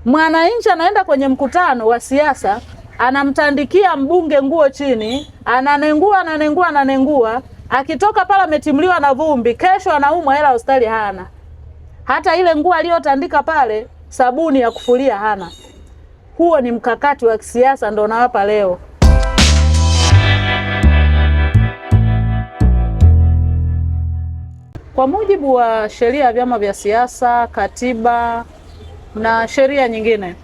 Mwananchi anaenda kwenye mkutano wa siasa, anamtandikia mbunge nguo chini, ananengua, akitoka pale ametimliwa na vumbi, kesho anaumwa, hela hospitali hana. Hata ile nguo aliyotandika pale, sabuni ya kufulia hana. Huo ni mkakati wa kisiasa, ndo nawapa leo. Kwa mujibu wa sheria ya vyama vya siasa, katiba na sheria nyingine,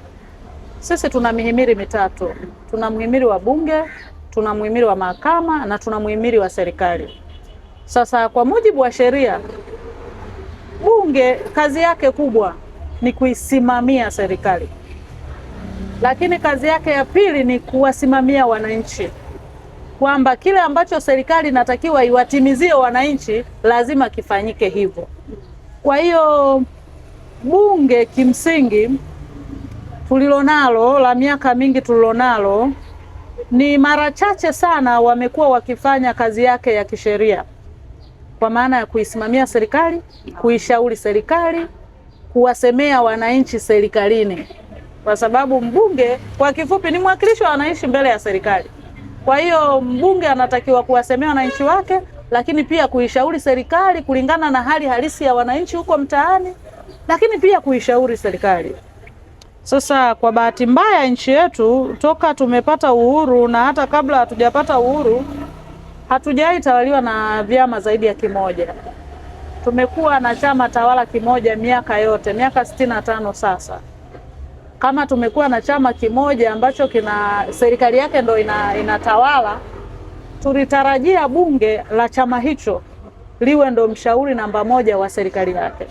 sisi tuna mihimili mitatu. Tuna mhimili wa bunge, tuna mhimili wa mahakama na tuna mhimili wa serikali. Sasa kwa mujibu wa sheria, bunge kazi yake kubwa ni kuisimamia serikali, lakini kazi yake ya pili ni kuwasimamia wananchi, kwamba kile ambacho serikali inatakiwa iwatimizie wananchi lazima kifanyike hivyo. Kwa hiyo bunge kimsingi tulilonalo la miaka mingi tulilonalo, ni mara chache sana wamekuwa wakifanya kazi yake ya kisheria, kwa maana ya kuisimamia serikali, kuishauri serikali, kuwasemea wananchi serikalini, kwa sababu mbunge kwa kifupi ni mwakilishi wa wananchi mbele ya serikali. Kwa hiyo mbunge anatakiwa kuwasemea wananchi wake, lakini pia kuishauri serikali kulingana na hali halisi ya wananchi huko mtaani, lakini pia kuishauri serikali. Sasa kwa bahati mbaya nchi yetu toka tumepata uhuru na hata kabla hatujapata uhuru hatujai tawaliwa na vyama zaidi ya kimoja. Tumekuwa na chama tawala kimoja miaka yote, miaka 65 sasa. Kama tumekuwa na chama kimoja ambacho kina serikali yake ndo inatawala, tulitarajia bunge la chama hicho liwe ndo mshauri namba moja wa serikali yake.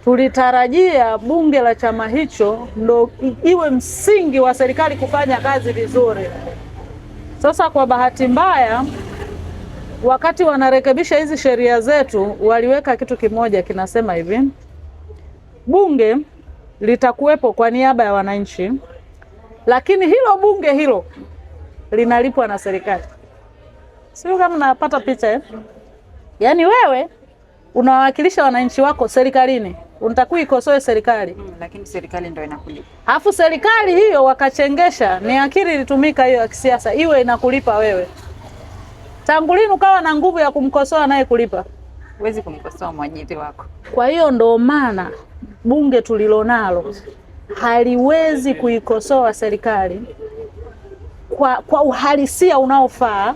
Tulitarajia bunge la chama hicho ndo iwe msingi wa serikali kufanya kazi vizuri. Sasa kwa bahati mbaya, wakati wanarekebisha hizi sheria zetu, waliweka kitu kimoja kinasema hivi: bunge litakuwepo kwa niaba ya wananchi, lakini hilo bunge hilo linalipwa na serikali. Sio kama napata picha eh? Yaani wewe unawakilisha wananchi wako serikalini, unatakiwa ikosoe serikali, lakini serikali ndio inakulipa. Alafu serikali hiyo wakachengesha, ni akili ilitumika hiyo ya kisiasa, iwe inakulipa wewe. Tangu lini ukawa na nguvu ya kumkosoa naye kulipa? Huwezi kumkosoa mwajiri wako. Kwa hiyo ndo maana bunge tulilonalo haliwezi kuikosoa serikali kwa uhalisia unaofaa,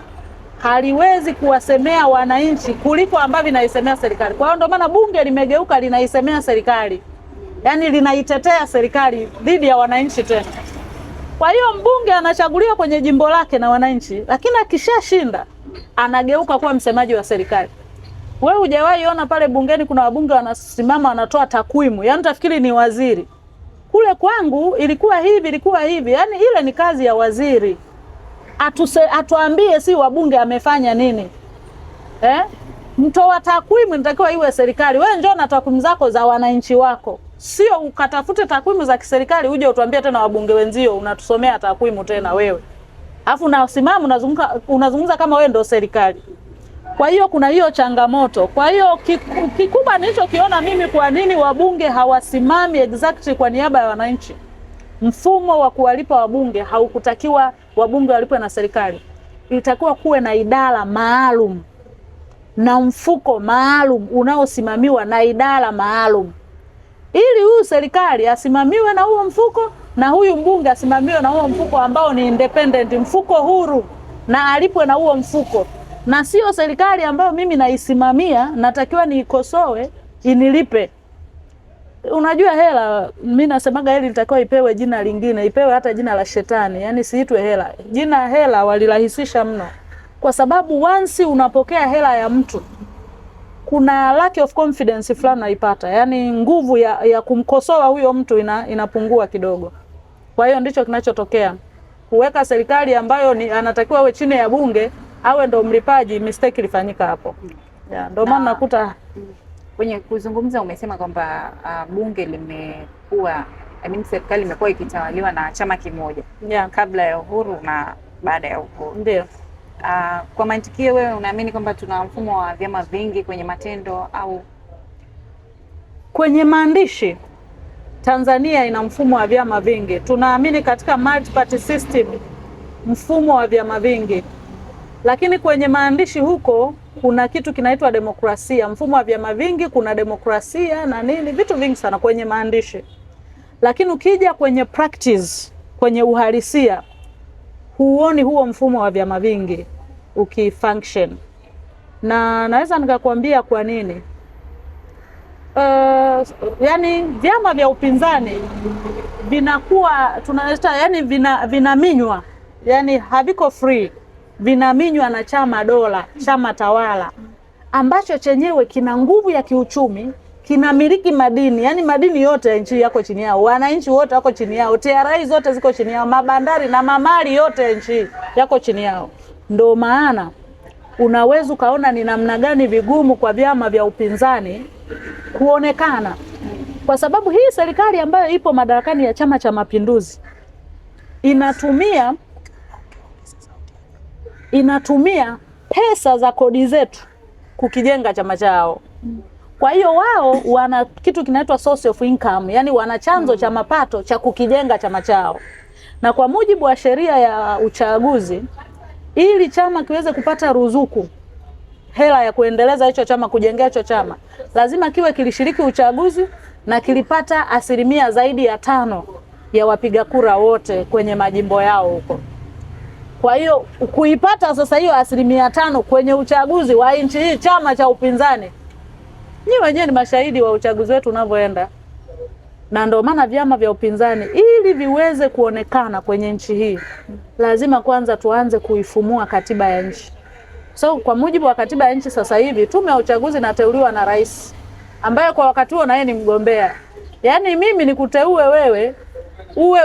haliwezi kuwasemea wananchi kuliko ambavyo inaisemea serikali. Kwa hiyo ndo maana bunge limegeuka linaisemea serikali, yaani linaitetea serikali dhidi ya wananchi tena. Kwa hiyo mbunge anachaguliwa kwenye jimbo lake na wananchi, lakini akishashinda anageuka kuwa msemaji wa serikali. Wewe hujawahi ona pale bungeni kuna wabunge wanasimama wanatoa takwimu, yaani tafikiri ni waziri. Kule kwangu ilikuwa hivi, yaani ile ni kazi ya waziri. Atuambie si wabunge amefanya nini. Mtoa takwimu inatakiwa iwe serikali. Wewe njoo na takwimu zako za wananchi wako, sio ukatafute takwimu za kiserikali uje utuambie tena wabunge wenzio unatusomea takwimu tena wewe. Alafu na usimama unazungumza kama wewe ndio serikali. Kwa hiyo kuna hiyo changamoto. Kwa hiyo kikubwa nilichokiona mimi, kwa nini wabunge hawasimami exactly kwa niaba ya wananchi? Mfumo wa kuwalipa wabunge haukutakiwa wabunge walipwe na serikali. Ilitakiwa kuwe na idara maalum na mfuko maalum unaosimamiwa na idara maalum, ili huyu serikali asimamiwe na huo mfuko na huyu mbunge asimamiwe na huo mfuko ambao ni independent, mfuko huru, na alipwe na huo mfuko. Na sio serikali ambayo mimi naisimamia natakiwa niikosoe inilipe. Unajua hela, mimi nasemaga hela litakiwa ipewe jina lingine, ipewe hata jina la shetani, yani siitwe hela. Jina hela walirahisisha mno, kwa sababu once unapokea hela ya mtu kuna lack of confidence fulani naipata, yani nguvu ya kumkosoa huyo mtu inapungua kidogo. Kwa hiyo ndicho kinachotokea, kuweka serikali ambayo anatakiwa awe chini ya bunge awe ndo mlipaji, mistake ilifanyika hapo. Ndio maana nakuta kwenye kuzungumza umesema kwamba bunge limekuwa, serikali imekuwa ikitawaliwa na chama kimoja kabla ya uhuru na baada ya uhuru. Ndio. Kwa mantikio wewe unaamini kwamba tuna mfumo wa vyama vingi kwenye matendo au kwenye maandishi? Tanzania ina mfumo wa vyama vingi. Tunaamini katika multi-party system, mfumo wa vyama vingi. Lakini kwenye maandishi huko kuna kitu kinaitwa demokrasia. Mfumo wa vyama vingi, kuna demokrasia na nini, vitu vingi sana kwenye maandishi. Lakini ukija kwenye practice, kwenye uhalisia, huoni huo mfumo wa vyama vingi ukifunction. Na naweza nikakwambia kwa nini. Yani vyama vya upinzani vinakuwa tunaleta, yani vinaminywa, yani haviko free, vinaminywa na chama dola, chama tawala ambacho chenyewe kina nguvu ya kiuchumi, kinamiliki madini, yani madini yote ya nchi yako chini yao, wananchi wote wako chini yao, TRA zote ziko chini yao, mabandari na mamali yote ya nchi yako chini yao. Ndio maana unaweza ukaona ni namna gani vigumu kwa vyama vya upinzani kuonekana, kwa sababu hii serikali ambayo ipo madarakani ya Chama cha Mapinduzi inatumia pesa za kodi zetu kukijenga chama chao. Kwa hiyo wao wana kitu kinaitwa source of income, yani wana chanzo cha mapato cha kukijenga chama chao. Na kwa mujibu wa sheria ya uchaguzi, ili chama kiweze kupata ruzuku, hela ya kuendeleza hicho chama, kujengea hicho chama, lazima kiwe kilishiriki uchaguzi na kilipata 5% zaidi ya 5 ya wapiga kura wote kwenye majimbo yao huko. Kwa hiyo kuipata sasa hiyo 5% kwenye uchaguzi wa nchi hii, chama cha upinzani, nyinyi wenyewe ni mashahidi wa uchaguzi wetu unavyoenda. Na ndio maana vyama vya upinzani ili viweze kuonekana kwenye nchi hii, lazima kwanza tuanze kuifumua katiba ya nchi. So kwa mujibu wa katiba ya nchi sasa hivi, tume ya uchaguzi inateuliwa na rais, ambaye kwa wakati huo na yeye ni mgombea. Yaani mimi nikuteue wewe uwe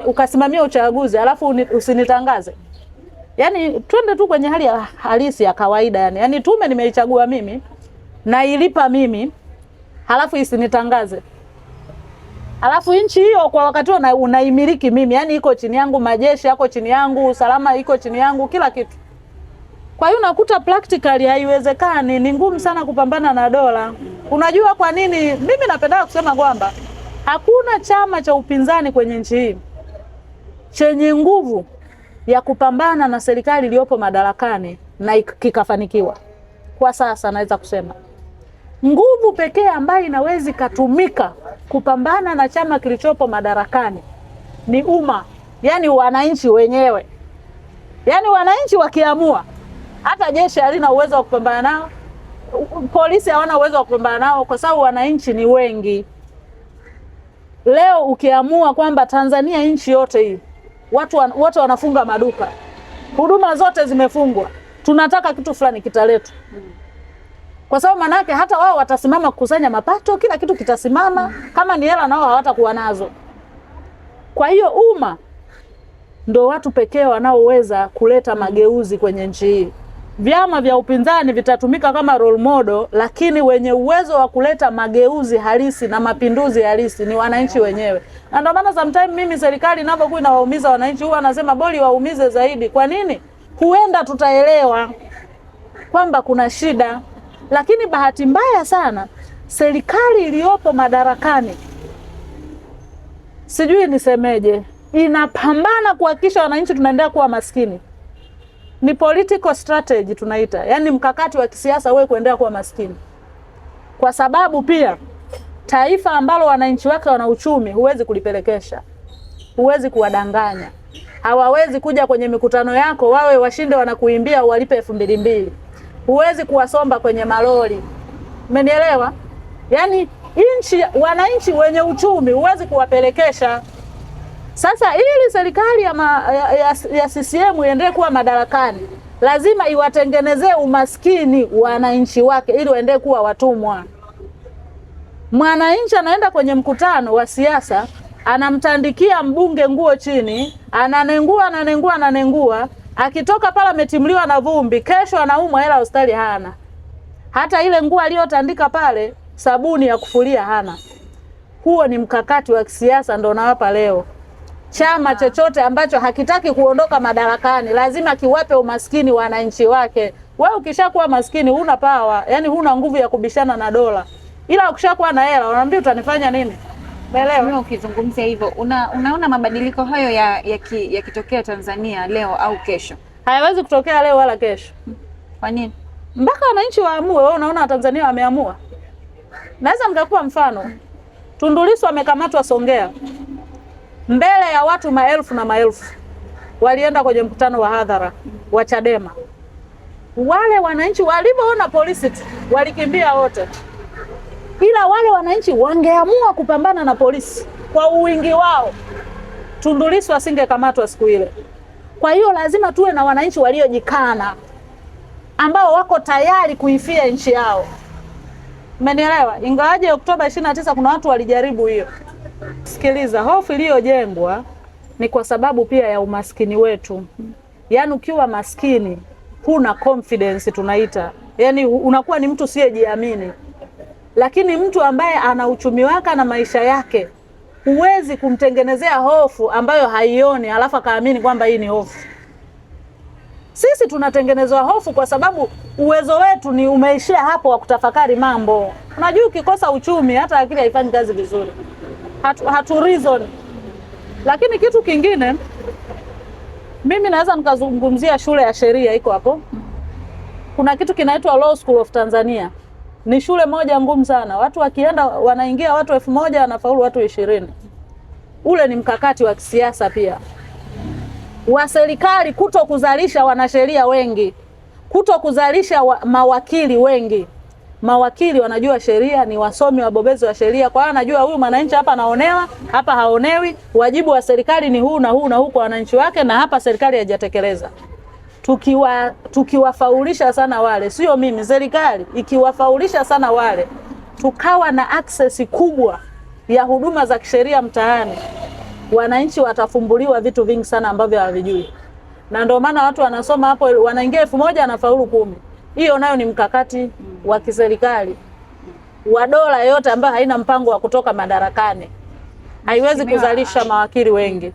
ukasimamia uchaguzi alafu usinitangaze. Yaani twende tu kwenye hali ya halisi ya kawaida yani. Yaani tume nimeichagua mimi na ilipa mimi, halafu isinitangaze. Halafu nchi hiyo kwa wakati huo unaimiliki mimi, yani iko chini yangu, majeshi yako chini yangu, usalama iko chini yangu, kila kitu. Kwa hiyo unakuta practically haiwezekani, ni ngumu sana kupambana na dola. Unajua kwa nini mimi napenda kusema kwamba hakuna chama cha upinzani kwenye nchi hii chenye nguvu ya kupambana na serikali iliyopo madarakani na kikafanikiwa. Kwa sasa naweza kusema nguvu pekee ambayo inaweza kutumika kupambana na chama kilichopo madarakani ni umma, yani wananchi wenyewe. Yani wananchi wakiamua, hata jeshi halina uwezo wa kupambana nao, polisi hawana uwezo wa kupambana nao, kwa sababu wananchi ni wengi. Leo ukiamua kwamba Tanzania nchi yote hii watu wanafunga maduka, huduma zote zimefungwa, tunataka kitu fulani kitaletwa, kwa sababu manake hata wao watasimama kukusanya mapato, kila kitu kitasimama, kama ni hela nao hawatakuwa nazo. Kwa hiyo umma ndio watu pekee wanaoweza kuleta mageuzi kwenye nchi hii. Vyama vya upinzani vitatumika kama role model, lakini wenye uwezo wa kuleta mageuzi halisi na mapinduzi halisi ni wananchi wenyewe. Na ndio maana sometimes mimi serikali inapokuwa inawaumiza wananchi huwa anasema boli waumize zaidi. Kwa nini? Huenda tutaelewa kwamba kuna shida. Lakini bahati mbaya sana serikali iliyopo madarakani, sijui nisemeje, inapambana kuhakikisha wananchi tunaendelea kuwa maskini. Ni political strategy tunaita, yani mkakati wa kisiasa wewe kuendelea kuwa maskini. Kwa sababu pia taifa ambalo wananchi wake wana uchumi huwezi kulipelekesha, huwezi kuwadanganya. Hawawezi kuja kwenye mikutano yako wawe washinde wanakuimbia walipe 2,200. Huwezi kuwasomba kwenye malori. Umenielewa? Yani wananchi wenye uchumi huwezi kuwapelekesha. Sasa ili serikali ya CCM iendelee kuwa madarakani, lazima iwatengenezee umaskini wananchi wake ili waendelee kuwa watumwa. Mwananchi anaenda kwenye mkutano wa siasa, anamtandikia mbunge nguo chini, ananengua, akitoka pale ametimliwa na vumbi, kesho anaumwa, hela hospitali hana. Hata ile nguo aliyotandika pale, sabuni ya kufulia hana. Huo ni mkakati wa kisiasa ndio nawapa leo. Chama chochote ambacho hakitaki kuondoka madarakani lazima kiwape umaskini wananchi wake. Wewe ukishakuwa maskini huna power, yani huna nguvu ya kubishana na dola. Ila ukishakuwa na hela, unaambia utanifanya nini? Umeelewa? Ukizungumzia hivyo, unaona mabadiliko hayo yakitokea Tanzania leo au kesho? Hayawezi kutokea leo wala kesho. Kwa nini? Mpaka wananchi waamue. Wewe unaona Tanzania wameamua? Naweza mkakupa mfano. Tundu Lissu amekamatwa Songea mbele ya watu maelfu na maelfu, walienda kwenye mkutano wa hadhara wa Chadema. Wale wananchi walipoona polisi tu walikimbia wote, ila wale wananchi wangeamua kupambana na polisi kwa uwingi wao, Tundu Lissu asingekamatwa siku ile. Kwa hiyo lazima tuwe na wananchi waliojikana, ambao wako tayari kuifia nchi yao. Umenielewa? Ingawaje Oktoba 29 kuna watu walijaribu hiyo. Sikiliza, hofu iliyojengwa ni kwa sababu pia ya umaskini wetu. Yaani ukiwa maskini huna confidence tunaita. Yaani unakuwa ni mtu siyejiamini. Lakini mtu ambaye ana uchumi wake na maisha yake, huwezi kumtengenezea hofu ambayo haioni alafu kaamini kwamba hii ni hofu. Sisi tunatengenezwa hofu kwa sababu uwezo wetu ni umeishia hapo wa kutafakari mambo. Unajua ukikosa uchumi hata akili haifanyi kazi vizuri. Hatu reason. Lakini kitu kingine, mimi naweza nikazungumzia shule ya sheria iko hapo. Kuna kitu kinaitwa Law School of Tanzania. Ni shule moja ngumu sana. Watu wakienda wanaingia watu 1000 wanafaulu watu 20. Ule ni mkakati wa kisiasa pia wa serikali kuto kuzalisha wanasheria wengi, kuto kuzalisha mawakili wengi. Mawakili wanajua sheria, ni wasomi wabobezi wa sheria, kwa hiyo anajua huyu mwananchi hapa anaonewa, hapa haonewi, wajibu wa serikali ni huu na huu na huu kwa wananchi wake, na hapa serikali haijatekeleza. Tukiwafaulisha sana wale, sio mimi, serikali ikiwafaulisha sana wale, tukawa na access kubwa ya huduma za kisheria mtaani, wananchi watafumbuliwa vitu vingi sana ambavyo hawajui. Na ndio maana watu wanasoma hapo, wanaingia 1000 anafaulu 10. Hiyo nayo ni mkakati wa kiserikali wa dola yote ambayo haina mpango wa kutoka madarakani. Haiwezi kuzalisha mawakili wengi.